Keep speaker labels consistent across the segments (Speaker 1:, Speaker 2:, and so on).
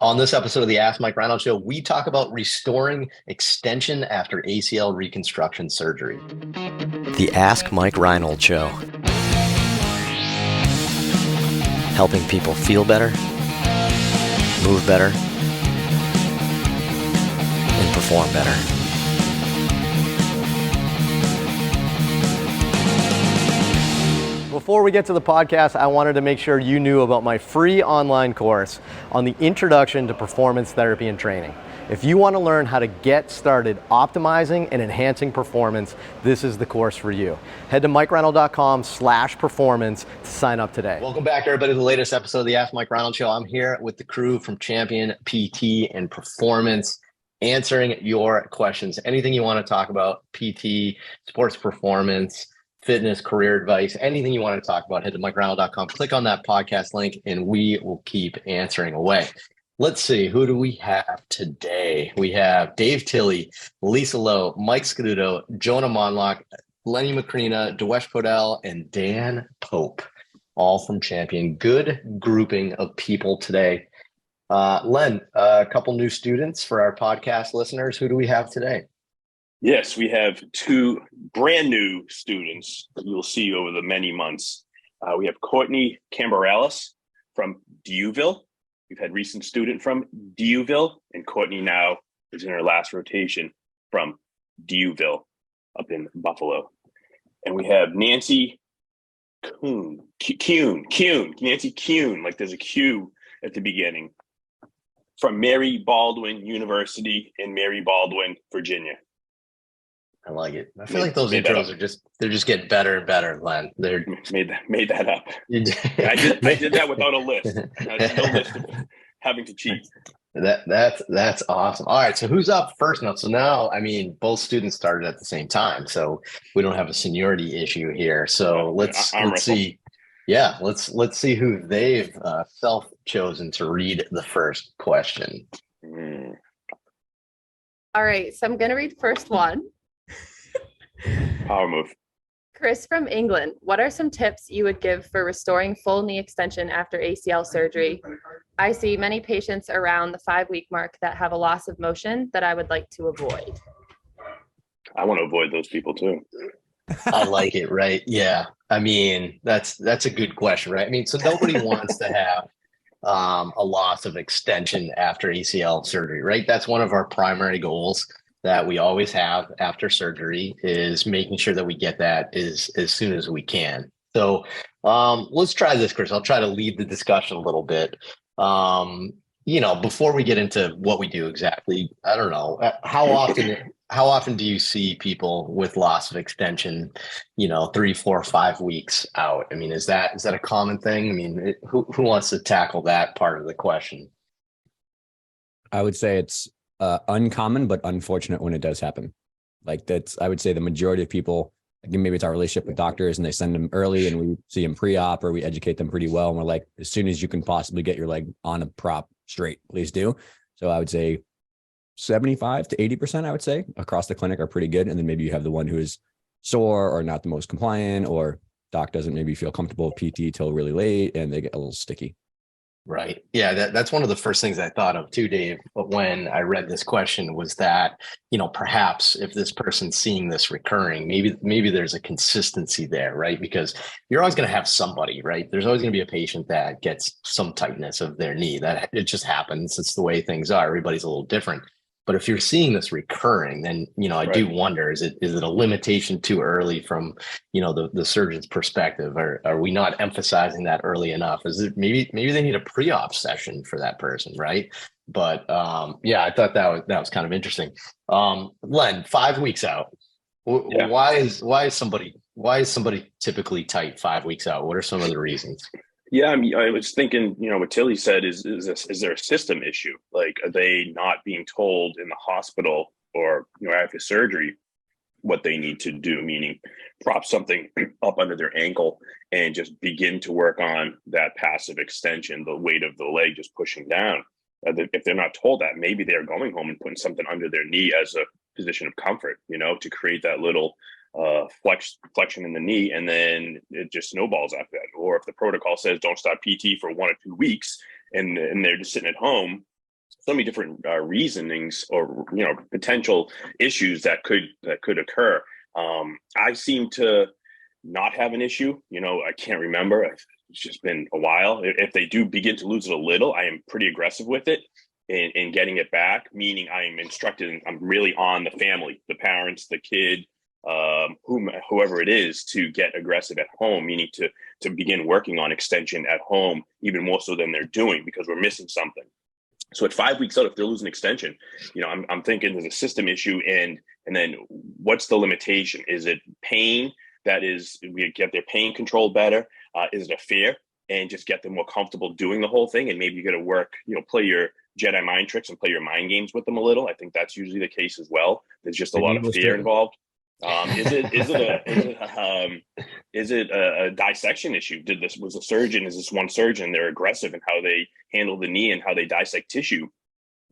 Speaker 1: On this episode of the Ask Mike Reinold Show, we talk about restoring extension after ACL reconstruction surgery. The Ask Mike Reinold Show. Helping people feel better, move better, and perform better. Before we get to the podcast, I wanted to make sure you knew about my free online course on the introduction to performance therapy and training. If you want to learn how to get started optimizing and enhancing performance, this is the course for you. Head to MikeReinold.com/performance to sign up today. Welcome back, everybody, to the latest episode of the Ask Mike Reinold Show. I'm here with the crew from Champion PT and Performance, answering your questions. Anything you want to talk about, PT, sports performance, fitness, career advice, anything you want to talk about, head to MikeReinold.com, click on that podcast link, and we will keep answering away. Let's see, who do we have today? We have Dave Tilley, Lisa Lowe, Mike Scaduto, Jonah Monlock, Lenny Macrina, Dewesh Podell, and Dan Pope, all from Champion. Good grouping of people today. Len, a couple new students for our podcast listeners. Who do we have today?
Speaker 2: Yes, we have two brand new students that you'll see over the many months. We have Courtney Cambarellis from Dieuville. We've had recent student from Dieuville, and Courtney now is in her last rotation from Dieuville up in Buffalo. And we have Nancy Kuhn, Nancy Kuhn, like there's a Q at the beginning, from Mary Baldwin University in Mary Baldwin, Virginia.
Speaker 1: I like it. I feel like those intros they're just getting better and better, Len. They're
Speaker 2: made that up. I did that without a list. There's no list of having to cheat.
Speaker 1: That's awesome. All right, so who's up first now? So now, I mean, both students started at the same time, so we don't have a seniority issue here. So let's see. Yeah, let's see who they've self-chosen to read the first question.
Speaker 3: All right, so I'm going to read the first one.
Speaker 2: Power move.
Speaker 3: Chris from England, what are some tips you would give for restoring full knee extension after ACL surgery? I see many patients around the 5-week mark that have a loss of motion that I would like to avoid.
Speaker 2: I want to avoid those people too.
Speaker 1: I like it, right? Yeah. I mean, that's a good question, right? I mean, so nobody wants to have a loss of extension after ACL surgery, right? That's one of our primary goals that we always have after surgery, is making sure that we get that as soon as we can. So let's try this, Chris. I'll try to lead the discussion a little bit. Before we get into what we do exactly, I don't know, how often do you see people with loss of extension, 3, 4, 5 weeks out? I mean, is that a common thing? I mean, who wants to tackle that part of the question?
Speaker 4: I would say it's uncommon, but unfortunate when it does happen. Like I would say the majority of people, again, maybe it's our relationship with doctors and they send them early and we see them pre-op, or we educate them pretty well. And we're like, as soon as you can possibly get your leg on a prop straight, please do. So I would say 75 to 80%, I would say, across the clinic are pretty good. And then maybe you have the one who is sore or not the most compliant, or doc doesn't maybe feel comfortable with PT till really late and they get a little sticky.
Speaker 1: Right. Yeah, that's one of the first things I thought of too, Dave. But when I read this question was that, perhaps if this person's seeing this recurring, maybe there's a consistency there, right? Because you're always going to have somebody, right? There's always going to be a patient that gets some tightness of their knee. That it just happens. It's the way things are. Everybody's a little different. But if you're seeing this recurring, then, I do wonder, is it a limitation too early from, the surgeon's perspective? Are we not emphasizing that early enough? Is it maybe they need a pre-op session for that person, right? But I thought that was kind of interesting. Len, 5 weeks out.
Speaker 2: Yeah.
Speaker 1: Why is somebody typically tight 5 weeks out? What are some of the reasons?
Speaker 2: Yeah, I mean, I was thinking, what Tilly said is there a system issue? Like, are they not being told in the hospital or, after surgery what they need to do? Meaning prop something up under their ankle and just begin to work on that passive extension, the weight of the leg just pushing down. If they're not told that, maybe they're going home and putting something under their knee as a position of comfort, to create that little flexion in the knee, and then it just snowballs after that. Or if the protocol says don't stop PT for 1 or 2 weeks, and they're just sitting at home, so many different reasonings or potential issues that could occur. I seem to not have an issue. I can't remember. It's just been a while. If they do begin to lose it a little, I am pretty aggressive with it in getting it back, meaning I am instructed and I'm really on the family, the parents, the kid, whoever it is, to get aggressive at home, meaning to begin working on extension at home, even more so than they're doing, because we're missing something. So at 5 weeks out, if they're losing extension, I'm thinking there's a system issue, and then what's the limitation? Is it pain? That is, we get their pain control better. Is it a fear? And just get them more comfortable doing the whole thing, and maybe you got to work, play your Jedi mind tricks and play your mind games with them a little. I think that's usually the case as well. There's just a lot of fear involved. Is it a dissection issue? Is this one surgeon, they're aggressive in how they handle the knee and how they dissect tissue?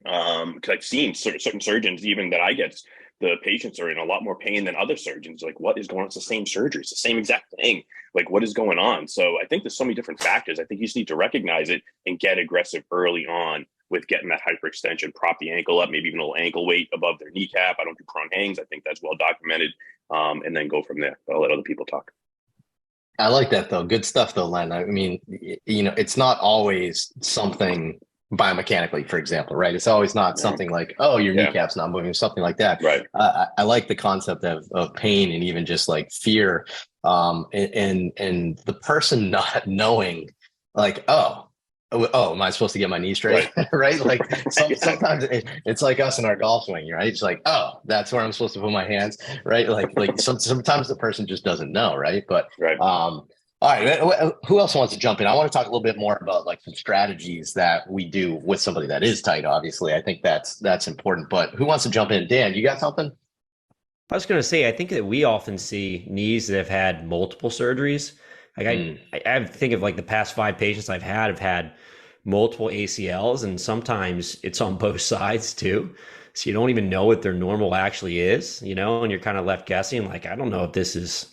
Speaker 2: Because I've seen certain surgeons, even that I get, the patients are in a lot more pain than other surgeons. Like, what is going on? It's the same surgery. It's the same exact thing. Like, what is going on? So I think there's so many different factors. I think you just need to recognize it and get aggressive early on with getting that hyperextension, prop the ankle up, maybe even a little ankle weight above their kneecap. I don't do prone hangs. I think that's well documented. And then go from there. I'll let other people talk.
Speaker 5: I like that though. Good stuff though, Len. I mean, it's not always something biomechanically, for example, right? It's always not something like, oh, your kneecap's not moving, something like that.
Speaker 2: Right.
Speaker 5: I like the concept of pain and even just like fear, and the person not knowing, like, oh, am I supposed to get my knee straight? Right. Like sometimes it's like us in our golf swing, right? It's like, oh, that's where I'm supposed to put my hands. Right. Like sometimes the person just doesn't know. Right. But, all right. Who else wants to jump in? I want to talk a little bit more about like some strategies that we do with somebody that is tight. Obviously, I think that's important, but who wants to jump in? Dan, you got something?
Speaker 6: I was going to say, I think that we often see knees that have had multiple surgeries. Like I think of like the past 5 patients I've had multiple ACLs, and sometimes it's on both sides too. So you don't even know what their normal actually is, and you're kind of left guessing, like, I don't know if this is,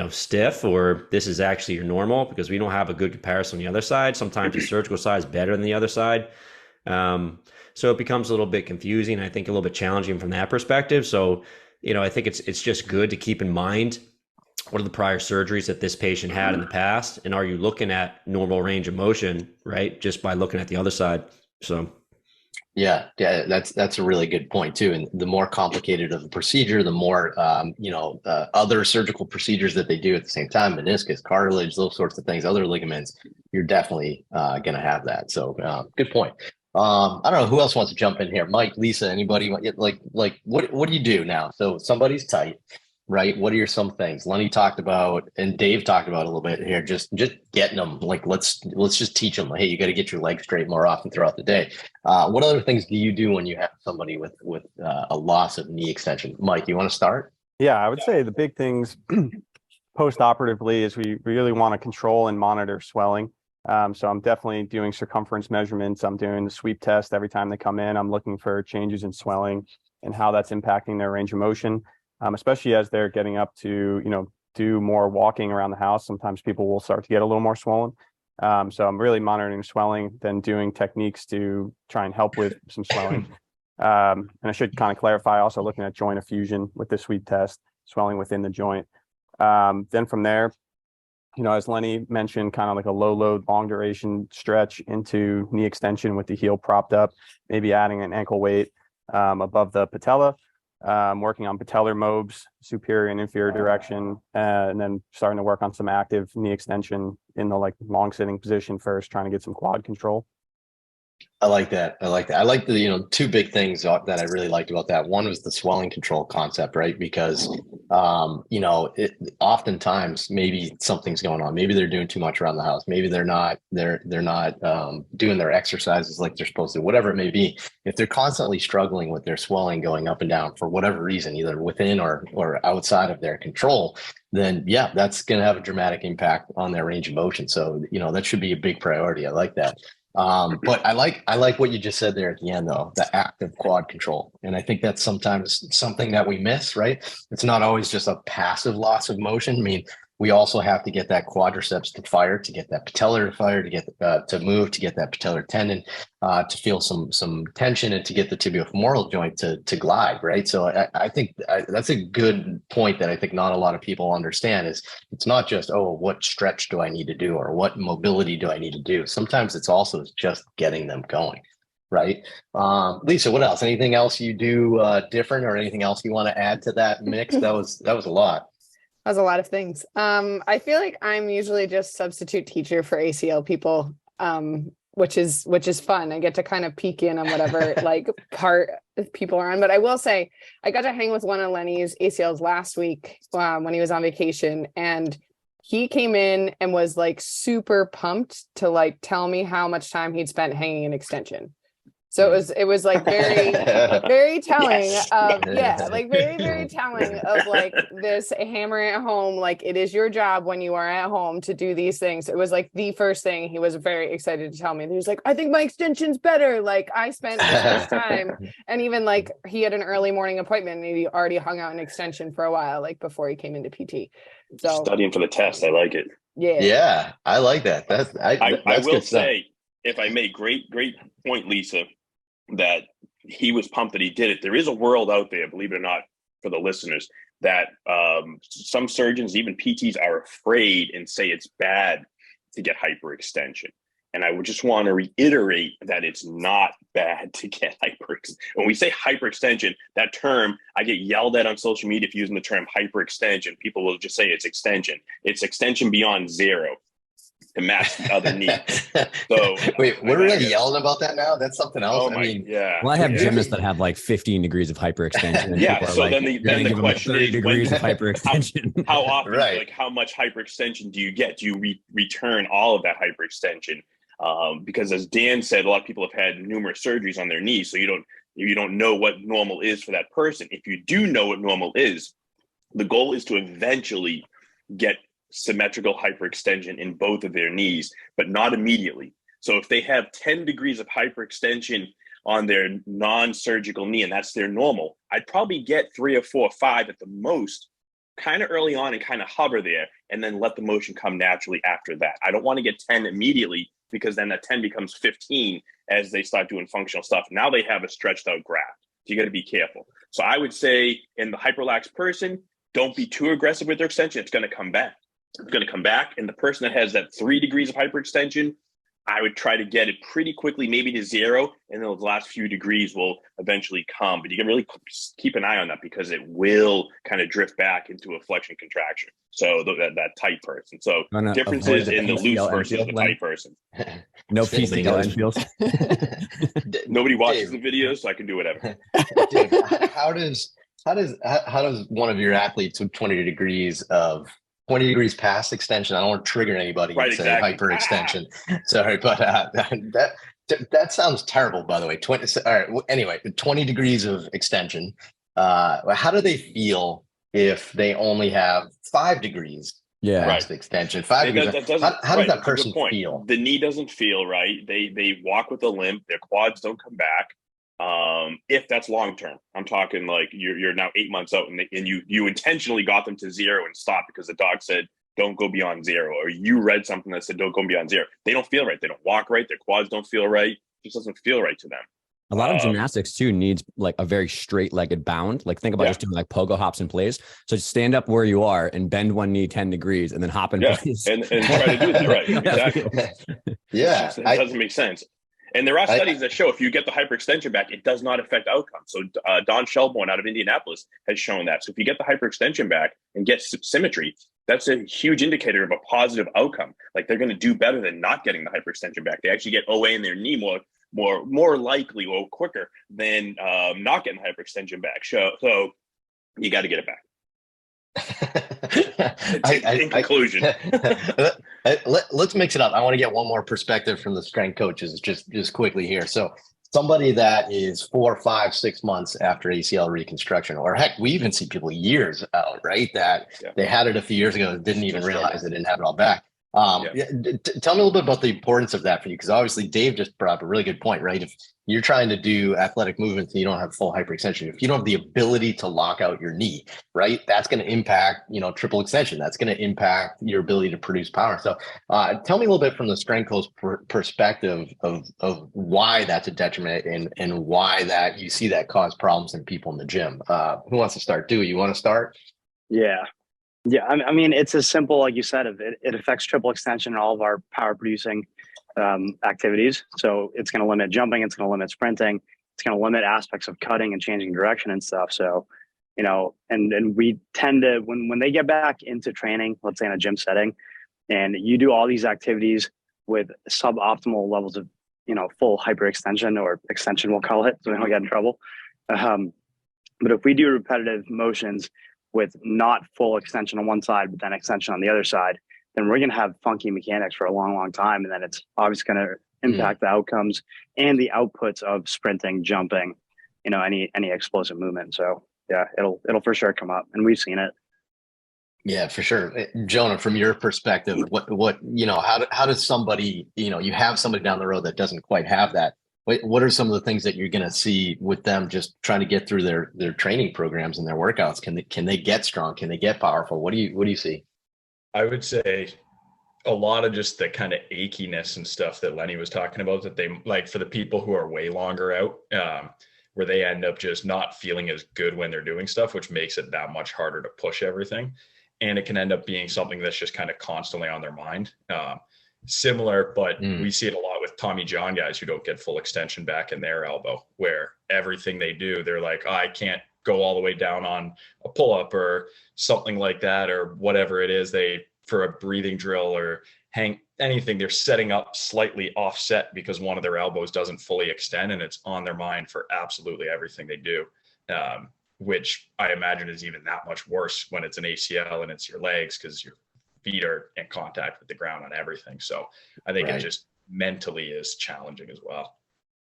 Speaker 6: stiff or this is actually your normal, because we don't have a good comparison on the other side. Sometimes the surgical side is better than the other side. So it becomes a little bit confusing. I think a little bit challenging from that perspective. So, I think it's just good to keep in mind, what are the prior surgeries that this patient had in the past? And are you looking at normal range of motion, right? Just by looking at the other side. So.
Speaker 5: Yeah, that's a really good point too. And the more complicated of the procedure, the more, other surgical procedures that they do at the same time, meniscus, cartilage, those sorts of things, other ligaments, you're definitely going to have that. So good point. I don't know who else wants to jump in here. Mike, Lisa, anybody like what do you do now? So somebody's tight, right? What are some things Lenny talked about and Dave talked about a little bit here? Just getting them, like, let's just teach them, hey, you got to get your legs straight more often throughout the day. What other things do you do when you have somebody with a loss of knee extension? Mike, you want to start?
Speaker 7: Yeah, I would say the big things post-operatively is we really want to control and monitor swelling. So I'm definitely doing circumference measurements. I'm doing the sweep test every time they come in. I'm looking for changes in swelling and how that's impacting their range of motion, especially as they're getting up to, do more walking around the house. Sometimes people will start to get a little more swollen. So I'm really monitoring swelling, then doing techniques to try and help with some swelling. And I should kind of clarify, also looking at joint effusion with the sweep test, swelling within the joint. Then from there, as Lenny mentioned, kind of like a low load, long duration stretch into knee extension with the heel propped up, maybe adding an ankle weight above the patella, working on patellar mobs, superior and inferior direction, and then starting to work on some active knee extension in the long sitting position first, trying to get some quad control.
Speaker 5: I like that. I like the, 2 big things that I really liked about that. One was the swelling control concept, right? Because, oftentimes maybe something's going on. Maybe they're doing too much around the house. Maybe they're not doing their exercises like they're supposed to, whatever it may be. If they're constantly struggling with their swelling going up and down for whatever reason, either within or outside of their control, then that's going to have a dramatic impact on their range of motion. So, that should be a big priority. I like that. But I like what you just said there at the end, though, the active quad control. And I think that's sometimes something that we miss, right? It's not always just a passive loss of motion. I mean, We also have to get that quadriceps to fire, to get that patellar to fire, to get to move, to get that patellar tendon to feel some tension, and to get the tibiofemoral joint to glide, right? So I think that's a good point that I think not a lot of people understand is it's not just, oh, what stretch do I need to do or what mobility do I need to do? Sometimes it's also just getting them going, right? Lisa, what else? Anything else you do different, or anything else you want to add to that mix? That was a lot.
Speaker 8: That was a lot of things. I feel like I'm usually just substitute teacher for ACL people, which is fun. I get to kind of peek in on whatever like part people are on. But I will say, I got to hang with one of Lenny's ACLs last week when he was on vacation, and he came in and was like super pumped to like tell me how much time he'd spent hanging an extension. So it was like very, very telling of, like very, very telling of like this hammering at home, like it is your job when you are at home to do these things. It was like the first thing he was very excited to tell me. He was like, I think my extension's better. Like I spent this much time. And even like he had an early morning appointment and he already hung out an extension for a while, like before he came into PT. So
Speaker 2: studying for the test. I like it.
Speaker 5: Yeah, I like that.
Speaker 2: I will say, if I may, great point, Lisa, that he was pumped that he did it. There is a world out there, believe it or not, for the listeners, that some surgeons, even PTs, are afraid and say it's bad to get hyperextension. And I would just want to reiterate that it's not bad to get hyperextension. When we say hyperextension, that term, I get yelled at on social media for using the term hyperextension. People will just say it's extension. It's extension beyond zero to match the other knee. So
Speaker 5: wait, we're really yelling about that now? That's something else.
Speaker 2: Oh yeah.
Speaker 4: Well, I have gymnasts that have like 15 degrees of hyperextension.
Speaker 2: Yeah. So
Speaker 4: like,
Speaker 2: then the question is,
Speaker 4: degrees of hyperextension.
Speaker 2: How often?
Speaker 5: Right.
Speaker 2: Like, how much hyperextension do you get? Do you return all of that hyperextension? Because as Dan said, a lot of people have had numerous surgeries on their knees, so you don't know what normal is for that person. If you do know what normal is, the goal is to eventually get symmetrical hyperextension in both of their knees, but not immediately. So if they have 10 degrees of hyperextension on their non-surgical knee, and that's their normal, I'd probably get 3 or 4 or 5 at the most, kind of early on, and kind of hover there, and then let the motion come naturally after that. I don't want to get 10 immediately, because then that 10 becomes 15 as they start doing functional stuff. Now they have a stretched out graft. So you got to be careful. So I would say in the hyperlax person, don't be too aggressive with their extension. It's going to come back. It's going to come back. And the person that has that 3 degrees of hyperextension, I would try to get it pretty quickly, maybe to 0. And then those last few degrees will eventually come. But you can really keep an eye on that, because it will kind of drift back into a flexion contraction. So that tight person. So differences in the loose versus the tight person.
Speaker 4: No PCL Enfield.
Speaker 2: Nobody watches the videos, so I can do whatever.
Speaker 5: Dave, how does one of your athletes with 20 degrees past extension? I don't want to trigger anybody and say hyperextension. Sorry, but that sounds terrible, by the way. 20. All right. Anyway, 20 degrees of extension. How do they feel if they only have 5 degrees? Past extension. 5 degrees. How does that person feel?
Speaker 2: The knee doesn't feel right. They walk with a limp. Their quads don't come back. If that's long term, I'm talking like you're now 8 months out, and you intentionally got them to 0 and stopped because the doc said don't go beyond 0, or you read something that said don't go beyond 0. They don't feel right. They don't walk right. Their quads don't feel right. It just doesn't feel right to them.
Speaker 4: A lot of gymnastics too needs like a very straight-legged bound. Like think about just doing like pogo hops in place. So just stand up where you are and bend one knee 10 degrees and then hop in place.
Speaker 2: And try to do that right. Exactly. It doesn't make sense. And there are studies that show if you get the hyperextension back, it does not affect outcomes. So Don Shelbourne out of Indianapolis has shown that. So if you get the hyperextension back and get symmetry, that's a huge indicator of a positive outcome. Like they're going to do better than not getting the hyperextension back. They actually get OA in their knee more likely or quicker than not getting the hyperextension back. So you got to get it back. In conclusion,
Speaker 5: let's mix it up. I want to get one more perspective from the strength coaches just quickly here. So somebody that is 4, 5, 6 months after ACL reconstruction, or heck, we even see people years out, right? That they had it a few years ago, didn't even realize they didn't have it all back. Tell me a little bit about the importance of that for you, because obviously Dave just brought up a really good point, right? If you're trying to do athletic movements and you don't have full hyperextension, if you don't have the ability to lock out your knee, right, that's going to impact, triple extension. That's going to impact your ability to produce power. So tell me a little bit from the strength coach perspective of why that's a detriment and why that you see that cause problems in people in the gym. Who wants to start? Do you want to start?
Speaker 9: Yeah. Yeah, I mean, it's as simple, like you said, it affects triple extension and all of our power producing activities. So it's going to limit jumping, it's going to limit sprinting, it's going to limit aspects of cutting and changing direction and stuff. So, and we tend to, when they get back into training, let's say in a gym setting, and you do all these activities with suboptimal levels of, full hyperextension or extension, we'll call it, so we don't get in trouble. But if we do repetitive motions with not full extension on one side, but then extension on the other side, then we're going to have funky mechanics for a long, long time. And then it's obviously going to impact the outcomes and the outputs of sprinting, jumping, any explosive movement. So yeah, it'll for sure come up, and we've seen it.
Speaker 5: Yeah, for sure. Jonah, from your perspective, how does somebody, you have somebody down the road that doesn't quite have that? What are some of the things that you're going to see with them just trying to get through their training programs and their workouts? Can they get strong? Can they get powerful? What do you see?
Speaker 10: I would say a lot of just the kind of achiness and stuff that Lenny was talking about, that they like for the people who are way longer out, where they end up just not feeling as good when they're doing stuff, which makes it that much harder to push everything. And it can end up being something that's just kind of constantly on their mind. Similar, but we see it a lot with Tommy John guys who don't get full extension back in their elbow, where everything they do, they're like, I can't go all the way down on a pull-up or something like that, or whatever it is, for a breathing drill or hang anything, they're setting up slightly offset because one of their elbows doesn't fully extend, and it's on their mind for absolutely everything they do. Which I imagine is even that much worse when it's an ACL and it's your legs, because your feet are in contact with the ground on everything. So I think it just mentally is challenging as well.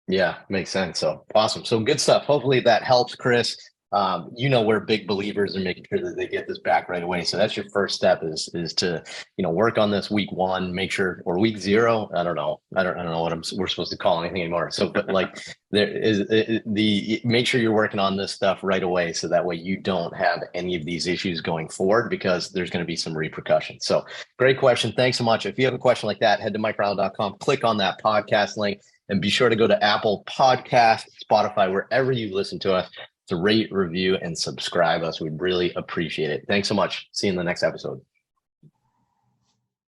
Speaker 5: Yeah, makes sense. So awesome. So good stuff. Hopefully that helps, Chris. We're big believers in making sure that they get this back right away. So that's your first step is to, work on this week 1, make sure, or week 0. I don't know what we're supposed to call anything anymore. So, but like there is make sure you're working on this stuff right away. So that way you don't have any of these issues going forward, because there's going to be some repercussions. So great question. Thanks so much. If you have a question like that, head to mikereinold.com, click on that podcast link, and be sure to go to Apple Podcasts, Spotify, wherever you listen to us, to rate, review, and subscribe us. We'd really appreciate it. Thanks so much. See you in the next episode.